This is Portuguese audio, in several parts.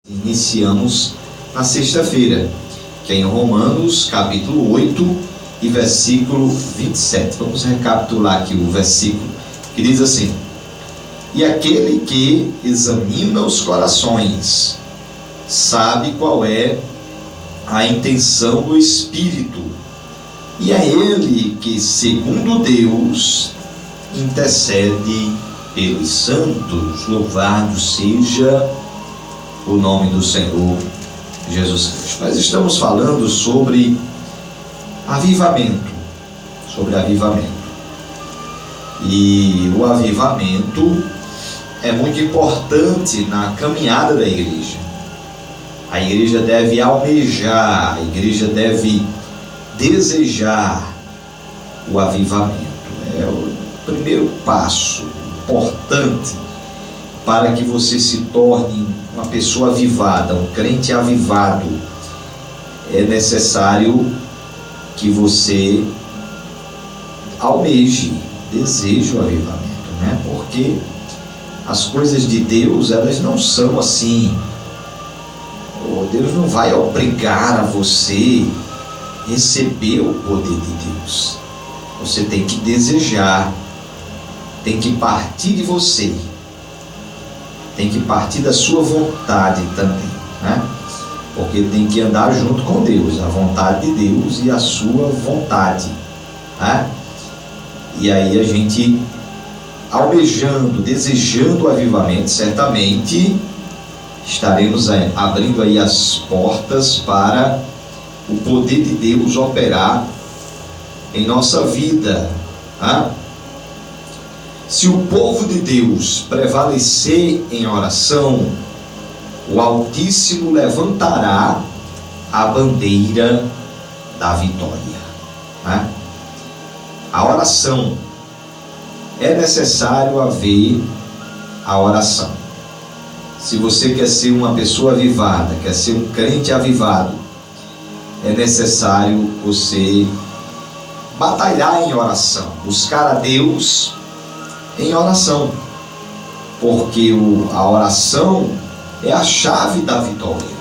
Iniciamos na sexta-feira, que é em Romanos, capítulo 8 e versículo 27. Vamos recapitular aqui o versículo, que diz assim: E aquele que examina os corações sabe qual é a intenção do Espírito, e é ele que, segundo Deus, intercede pelos santos. Louvado seja o nome do Senhor Jesus Cristo. Nós estamos falando sobre avivamento, e o avivamento é muito importante na caminhada da igreja. A igreja deve almejar, a igreja deve desejar o avivamento. É o primeiro passo importante para que você se torne uma pessoa avivada, um crente avivado. É necessário que você almeje, deseje o avivamento, né? Porque as coisas de Deus, elas não são assim. Deus não vai obrigar a você receber o poder de Deus. Você tem que desejar, tem que partir de você, tem que partir da sua vontade também, né? Porque tem que andar junto com Deus, a vontade de Deus e a sua vontade, né? E aí a gente, almejando, desejando o avivamento, certamente estaremos abrindo aí as portas para o poder de Deus operar em nossa vida, né? Se o povo de Deus prevalecer em oração, o Altíssimo levantará a bandeira da vitória, né? A oração, é necessário haver a oração. Se você quer ser uma pessoa avivada, quer ser um crente avivado, é necessário você batalhar em oração, buscar a Deus em oração, porque a oração é a chave da vitória.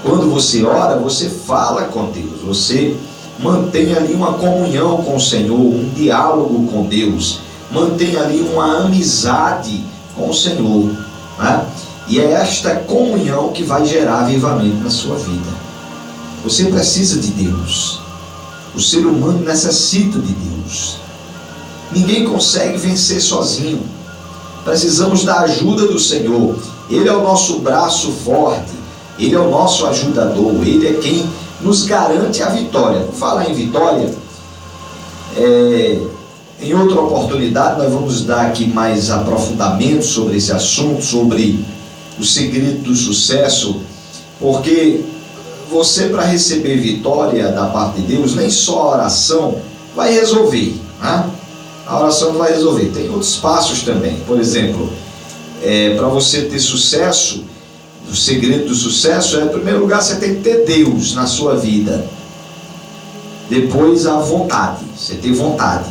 Quando você ora, você fala com Deus, você mantém ali uma comunhão com o Senhor, um diálogo com Deus, mantém ali uma amizade com o Senhor, né? E é esta comunhão que vai gerar avivamento na sua vida. Você precisa de Deus. O ser humano necessita de Deus. Ninguém consegue vencer sozinho. Precisamos da ajuda do Senhor. Ele é o nosso braço forte, Ele é o nosso ajudador, Ele é quem nos garante a vitória. Por falar em vitória, em outra oportunidade nós vamos dar aqui mais aprofundamento sobre esse assunto, sobre o segredo do sucesso, porque você, para receber vitória da parte de Deus, nem só a oração vai resolver, né? A oração não vai resolver, tem outros passos também. Por exemplo, para você ter sucesso, o segredo do sucesso em primeiro lugar, você tem que ter Deus na sua vida. Depois, a vontade, você ter vontade.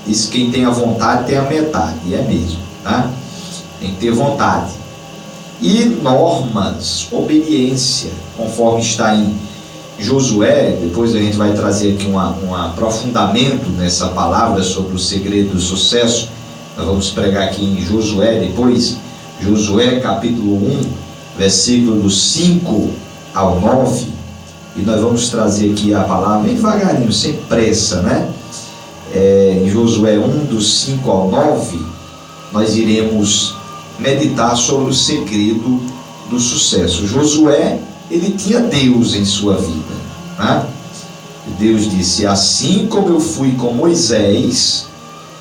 Diz que quem tem a vontade tem a metade, e é mesmo, né? Tem que ter vontade. E normas, obediência, conforme está em Josué. Depois a gente vai trazer aqui um aprofundamento nessa palavra sobre o segredo do sucesso. Nós vamos pregar aqui em Josué depois, Josué capítulo 1, versículo do 5 ao 9, e nós vamos trazer aqui a palavra bem devagarinho, sem pressa, né? Em Josué 1, do 5 ao 9, nós iremos meditar sobre o segredo do sucesso. Josué, ele tinha Deus em sua vida, né? Deus disse: assim como eu fui com Moisés,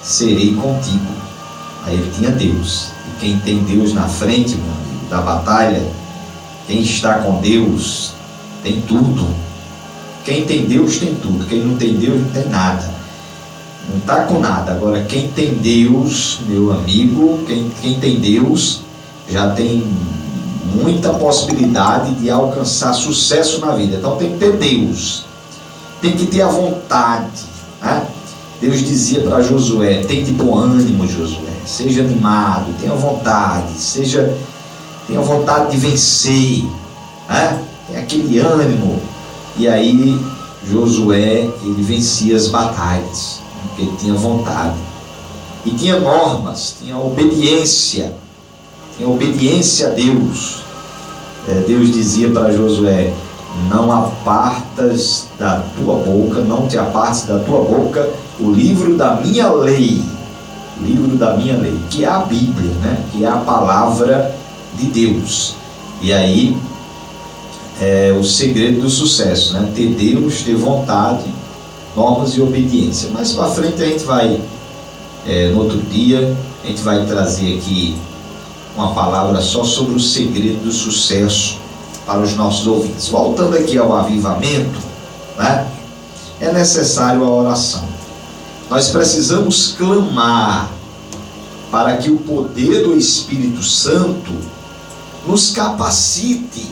serei contigo. Aí ele tinha Deus. E quem tem Deus na frente, meu amigo, da batalha, quem está com Deus tem tudo. Quem tem Deus tem tudo. Quem não tem Deus não tem nada, não está com nada. Agora, quem tem Deus, meu amigo, quem tem Deus já tem muita possibilidade de alcançar sucesso na vida. Então tem que ter Deus, tem que ter a vontade, né? Deus dizia para Josué: tem de bom ânimo, Josué, seja animado, tenha vontade, seja tem a vontade de vencer, né? Tem aquele ânimo. E aí Josué, ele vencia as batalhas, porque ele tinha vontade. E tinha normas, tinha obediência a Deus. Deus dizia para Josué: não apartas da tua boca, não te apartes da tua boca o livro da minha lei, que é a Bíblia, né? Que é a palavra de Deus. E aí o segredo do sucesso, né? Ter Deus, ter vontade, normas e obediência. Mais para frente a gente vai, no outro dia, a gente vai trazer aqui uma palavra só sobre o segredo do sucesso para os nossos ouvintes. Voltando aqui ao avivamento, né? É necessário a oração. Nós precisamos clamar para que o poder do Espírito Santo nos capacite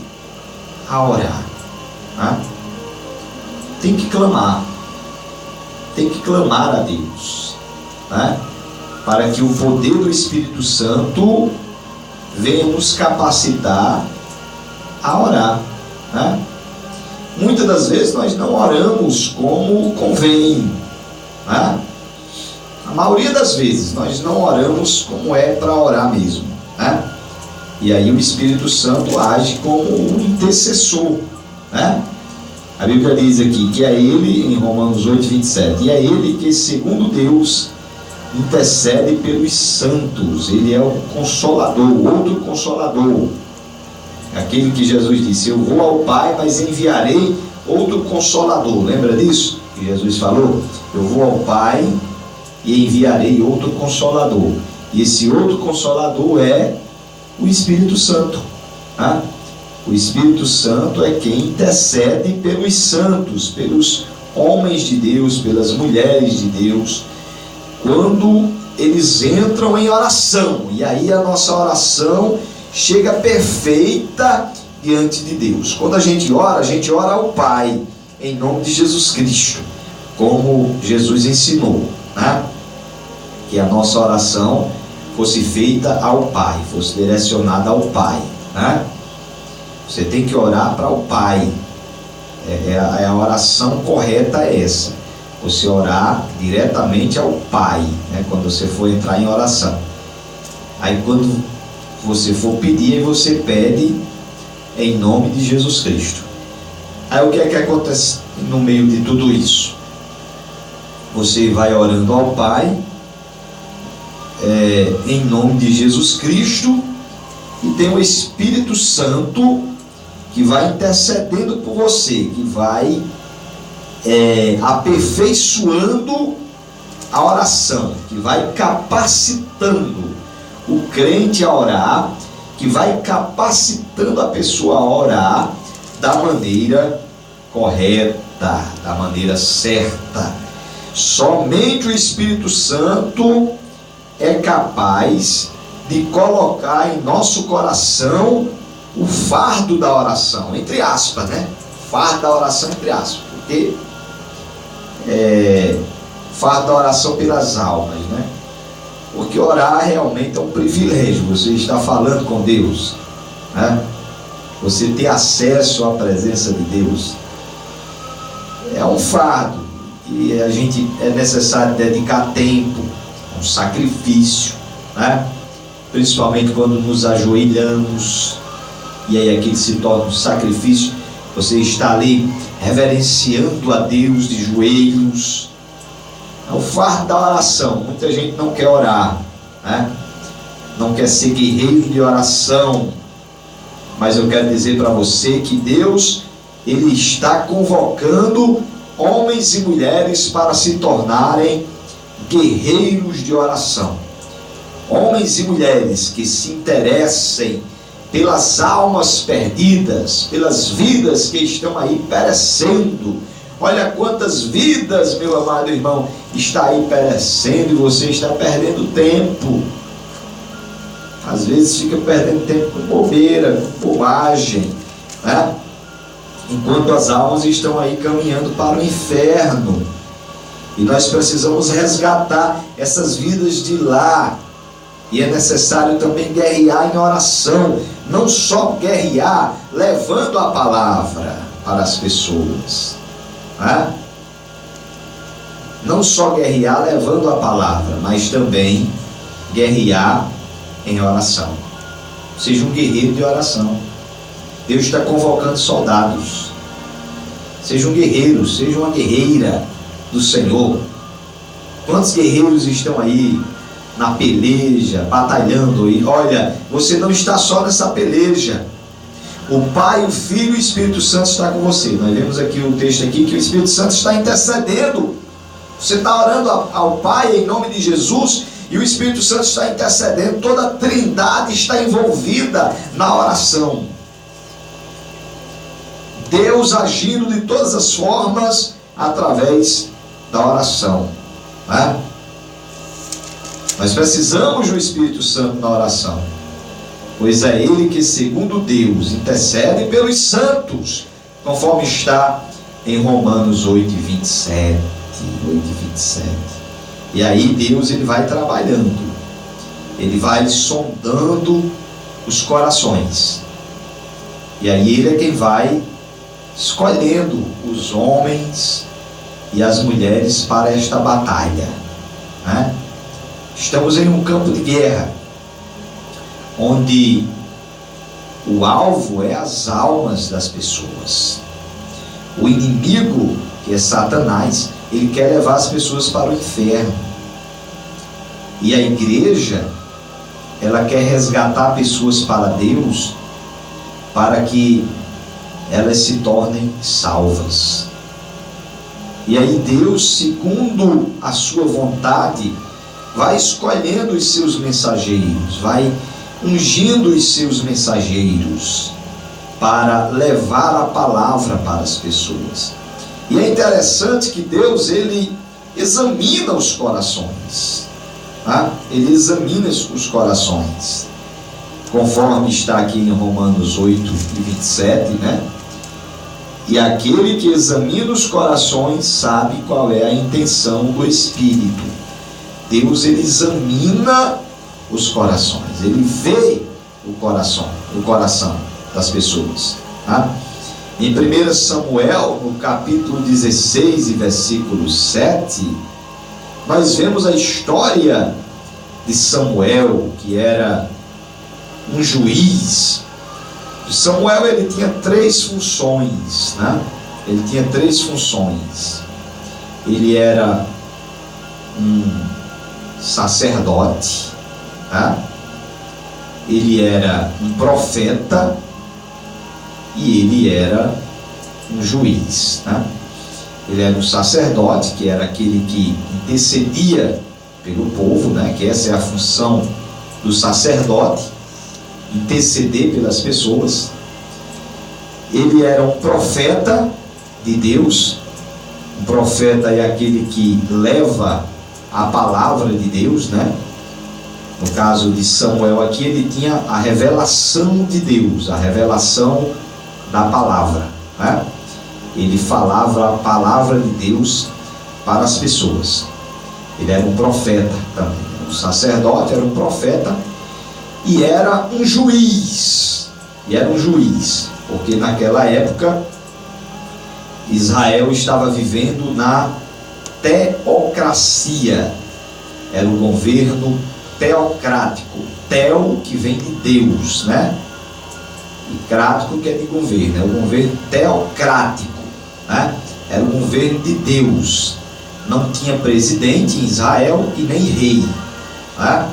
a orar, né? Tem que clamar a Deus, né? Para que o poder do Espírito Santo venha nos capacitar a orar, né? Muitas das vezes nós não oramos como convém, né? A maioria das vezes nós não oramos como é para orar mesmo, né? E aí o Espírito Santo age como um intercessor, né? A Bíblia diz aqui que é Ele, em Romanos 8:27, e é Ele que, segundo Deus, intercede pelos santos. Ele é o Consolador, outro Consolador. Aquele que Jesus disse: eu vou ao Pai, mas enviarei outro Consolador. Lembra disso? Que Jesus falou: eu vou ao Pai e enviarei outro Consolador. E esse outro Consolador é o Espírito Santo, né? O Espírito Santo é quem intercede pelos santos, pelos homens de Deus, pelas mulheres de Deus, quando eles entram em oração. E aí a nossa oração chega perfeita diante de Deus. Quando a gente ora ao Pai, em nome de Jesus Cristo, como Jesus ensinou, né? Que a nossa oração fosse feita ao Pai, fosse direcionada ao Pai, né? Você tem que orar para o Pai. A oração correta é essa. Você orar diretamente ao Pai, né? Quando você for entrar em oração. Aí quando você for pedir, você pede em nome de Jesus Cristo. Aí o que é que acontece no meio de tudo isso? Você vai orando ao Pai, em nome de Jesus Cristo, e tem o Espírito Santo que vai intercedendo por você, que vai aperfeiçoando a oração, que vai capacitando o crente a orar, que vai capacitando a pessoa a orar da maneira correta, da maneira certa. Somente o Espírito Santo é capaz de colocar em nosso coração o fardo da oração, entre aspas, né? Fardo da oração, entre aspas, porque fardo da oração pelas almas, né? Porque orar realmente é um privilégio. Você está falando com Deus, né? Você ter acesso à presença de Deus é um fardo, e é necessário dedicar tempo, um sacrifício, né? Principalmente quando nos ajoelhamos, e aí aquilo se torna um sacrifício. Você está ali reverenciando a Deus de joelhos. É o fardo da oração. Muita gente não quer orar, né? Não quer ser guerreiro de oração. Mas eu quero dizer para você que Deus, Ele está convocando homens e mulheres para se tornarem guerreiros de oração. Homens e mulheres que se interessem pelas almas perdidas, pelas vidas que estão aí perecendo. Olha quantas vidas, meu amado irmão, está aí perecendo, e você está perdendo tempo. Às vezes fica perdendo tempo com bobeira, com bobagem, né? Enquanto as almas estão aí caminhando para o inferno. E nós precisamos resgatar essas vidas de lá, E é necessário também guerrear em oração, não só guerrear levando a palavra para as pessoas, né? Não só guerrear levando a palavra, mas também guerrear em oração. Seja um guerreiro de oração. Deus está convocando soldados. Seja um guerreiro, seja uma guerreira do Senhor. Quantos guerreiros estão aí na peleja, batalhando? E olha, você não está só nessa peleja. O Pai, o Filho e o Espírito Santo está com você. Nós vemos aqui o texto aqui que o Espírito Santo está intercedendo. Você está orando ao Pai em nome de Jesus e o Espírito Santo está intercedendo. Toda a Trindade está envolvida na oração. Deus agindo de todas as formas através da oração, né? Nós precisamos do Espírito Santo na oração, pois é Ele que, segundo Deus, intercede pelos santos, conforme está em Romanos 8:27. E aí Deus, Ele vai trabalhando, Ele vai sondando os corações, e aí Ele é quem vai escolhendo os homens e as mulheres para esta batalha, né? Estamos em um campo de guerra, onde o alvo é as almas das pessoas. O inimigo, que é Satanás, ele quer levar as pessoas para o inferno. E a igreja, ela quer resgatar pessoas para Deus, para que elas se tornem salvas. E aí Deus, segundo a sua vontade, vai escolhendo os seus mensageiros, vai ungindo os seus mensageiros para levar a palavra para as pessoas. E é interessante que Deus, Ele examina os corações, tá? Ele examina os corações, conforme está aqui em Romanos 8:27, né? E aquele que examina os corações sabe qual é a intenção do Espírito. Deus, Ele examina os corações, Ele vê o coração das pessoas, tá? Em 1 Samuel, no capítulo 16 e versículo 7, nós vemos a história de Samuel, que era um juiz. Samuel, ele tinha três funções, né? Ele tinha três funções. Ele era um sacerdote, tá? Ele era um profeta e ele era um juiz, tá? Ele era um sacerdote, que era aquele que intercedia pelo povo, né? Que essa é a função do sacerdote, interceder pelas pessoas. Ele era um profeta de Deus. Um profeta é aquele que leva a palavra de Deus, né? No caso de Samuel aqui, ele tinha a revelação de Deus, a revelação da palavra, né? Ele falava a palavra de Deus para as pessoas. Ele era um profeta também. O sacerdote era um profeta e era um juiz. Porque naquela época Israel estava vivendo na teocracia. Era um governo teocrático. Teo, que vem de Deus, né? E crático, que é de governo. É o governo teocrático, né? Era o governo de Deus. Não tinha presidente em Israel e nem rei, né?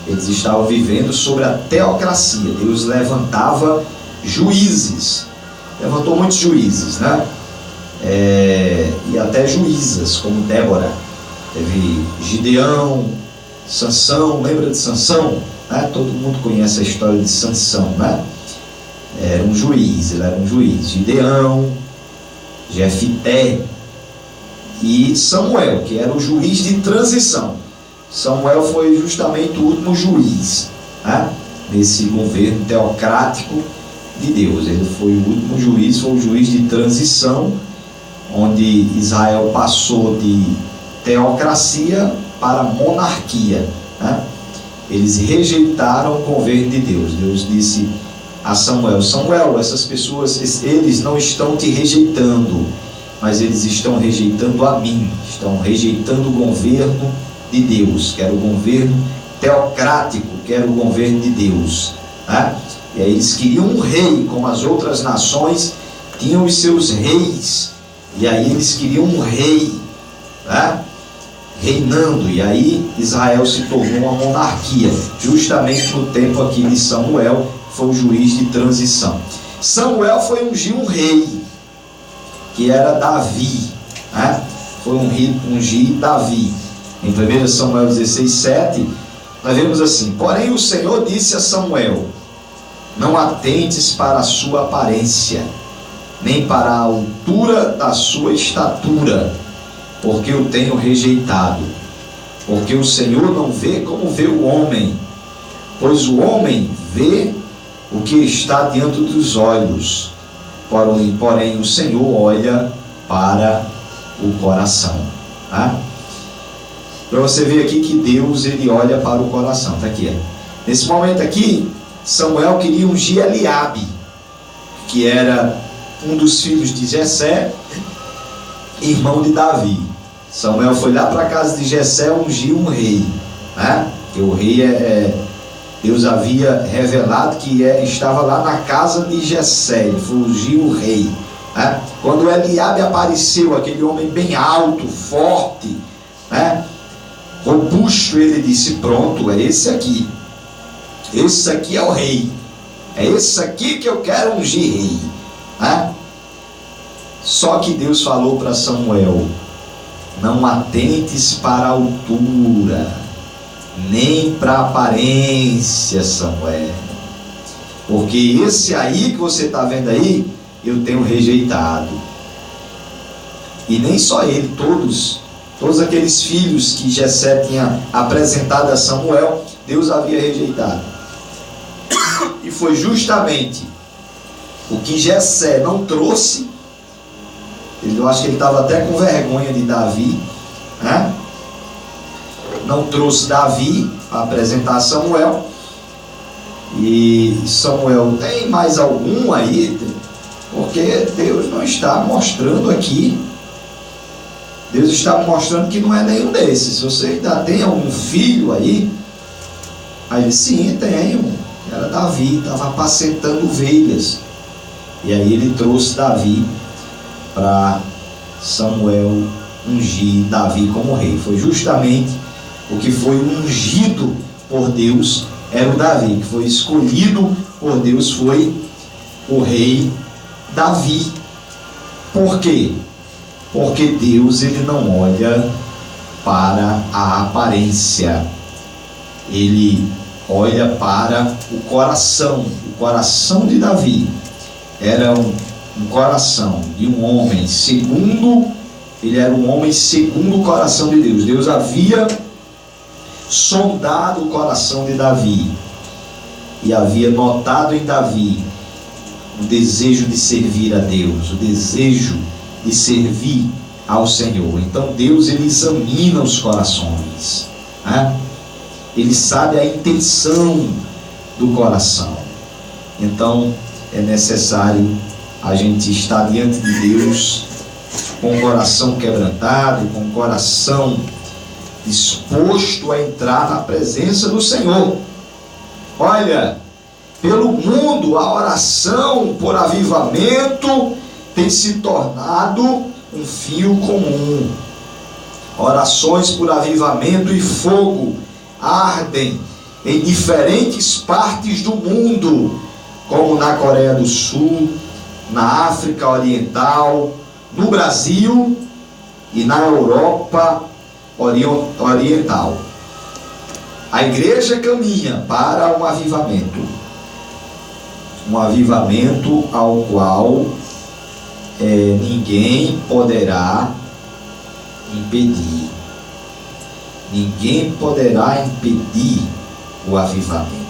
Eles estavam vivendo sobre a teocracia. Deus levantava juízes. Levantou muitos juízes, né? E até juízas, como Débora. Teve Gideão, Sansão. Lembra de Sansão? Né? Todo mundo conhece a história de Sansão, né? Era um juiz, ele era um juiz. Gideão, Jefité e Samuel, que era o juiz de transição. Samuel foi justamente o último juiz, né? Nesse governo teocrático de Deus. Ele foi o último juiz, foi o juiz de transição, onde Israel passou de teocracia para monarquia, né? Eles rejeitaram o governo de Deus. Deus disse a Samuel: Samuel, essas pessoas, eles não estão te rejeitando, mas eles estão rejeitando a mim, estão rejeitando o governo de Deus, que era o governo teocrático, que era o governo de Deus, né? E aí eles queriam um rei, como as outras nações tinham os seus reis, e aí eles queriam um rei, né? Reinando, e aí Israel se tornou uma monarquia, justamente no tempo aqui de Samuel, foi o juiz de transição. Samuel foi ungir um rei, que era Davi, né? Foi ungir Davi. Em 1 Samuel 16:7, nós vemos assim: porém o Senhor disse a Samuel: não atentes para a sua aparência, nem para a altura da sua estatura, porque eu tenho rejeitado. Porque o Senhor não vê como vê o homem, pois o homem vê o que está diante dos olhos, porém o Senhor olha para o coração. Tá? Para você ver aqui que Deus, ele olha para o coração. Está aqui. Nesse momento aqui, Samuel queria ungir Eliabe, que era um dos filhos de Jessé, irmão de Davi. Samuel foi lá para a casa de Jessé ungir um rei, né? Que o rei Deus havia revelado que estava lá na casa de Jessé. Ele foi ungir o rei, né? Quando Eliabe apareceu, aquele homem bem alto, forte, né? Robusto, ele disse: pronto, é esse aqui. Esse aqui é o rei. É esse aqui que eu quero ungir rei, né? Só que Deus falou para Samuel: não atentes para a altura, nem para a aparência, Samuel, porque esse aí que você está vendo aí, eu tenho rejeitado. E nem só ele, todos aqueles filhos que Jessé tinha apresentado a Samuel, Deus havia rejeitado. E foi justamente o que Jessé não trouxe. Eu acho que ele estava até com vergonha de Davi, né? Não trouxe Davi para apresentar a Samuel. E Samuel: tem mais algum aí? Porque Deus não está mostrando aqui. Deus está mostrando que não é nenhum desses. Você ainda tem algum filho aí? Aí ele: sim, tenho. Era Davi, estava apacentando ovelhas. E aí ele trouxe Davi para Samuel ungir Davi como rei. Foi justamente o que foi ungido por Deus, era o Davi, que foi escolhido por Deus, foi o rei Davi. Por quê? Porque Deus, ele não olha para a aparência, ele olha para o coração. O coração de Davi era um coração de um homem segundo, ele era um homem segundo o coração de Deus. Deus havia sondado o coração de Davi e havia notado em Davi o desejo de servir a Deus, o desejo de servir ao Senhor. Então Deus, ele examina os corações, né? Ele sabe a intenção do coração. Então é necessário a gente estar diante de Deus com o coração quebrantado, com o coração disposto a entrar na presença do Senhor. Olha, pelo mundo a oração por avivamento tem se tornado um fio comum. Orações por avivamento e fogo ardem em diferentes partes do mundo, como na Coreia do Sul, na África Oriental, no Brasil e na Europa Oriental. A igreja caminha para um avivamento ao qual ninguém poderá impedir. Ninguém poderá impedir o avivamento.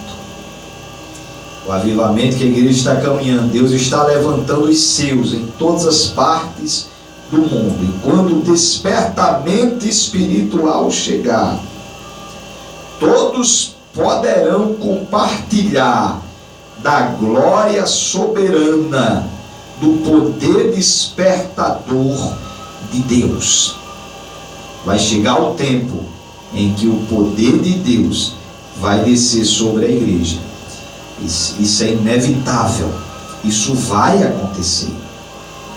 O avivamento que a igreja está caminhando, Deus está levantando os seus em todas as partes do mundo. E quando o despertamento espiritual chegar, todos poderão compartilhar da glória soberana do poder despertador de Deus. Vai chegar o tempo em que o poder de Deus vai descer sobre a igreja. Isso é inevitável. Isso vai acontecer.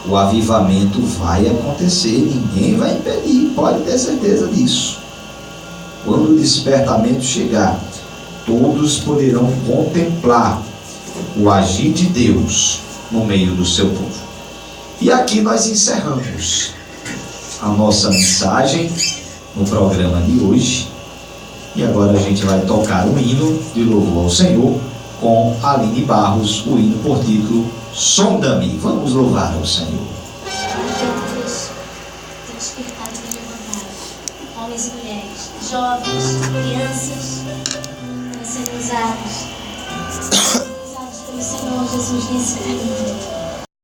O avivamento vai acontecer. Ninguém vai impedir. Pode ter certeza disso. Quando o despertamento chegar, todos poderão contemplar o agir de Deus no meio do seu povo. E aqui nós encerramos a nossa mensagem no programa de hoje. E agora a gente vai tocar um hino de louvor ao Senhor com Aline Barros, o hino por título Sonda-me. Vamos louvar ao Senhor. Deus tem despertado e tem levantado homens e mulheres, jovens, crianças, para serem usados pelo Senhor Jesus nesse caminho.